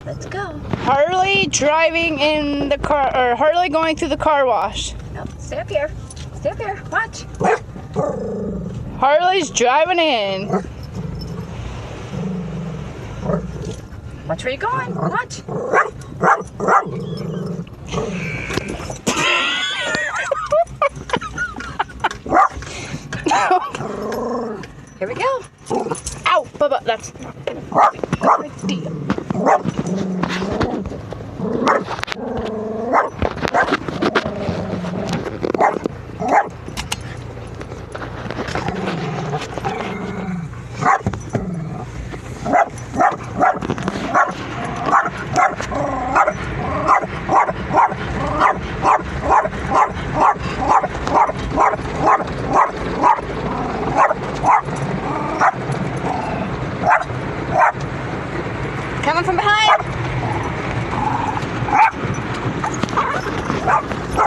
Let's go. Harley driving in the car, or Harley going through the car wash. Nope, stay up here. Stay up here. Watch. Harley's driving in. Watch where you're going. Watch. Here we go. Ow, Bubba, that's a big deal. Coming from behind.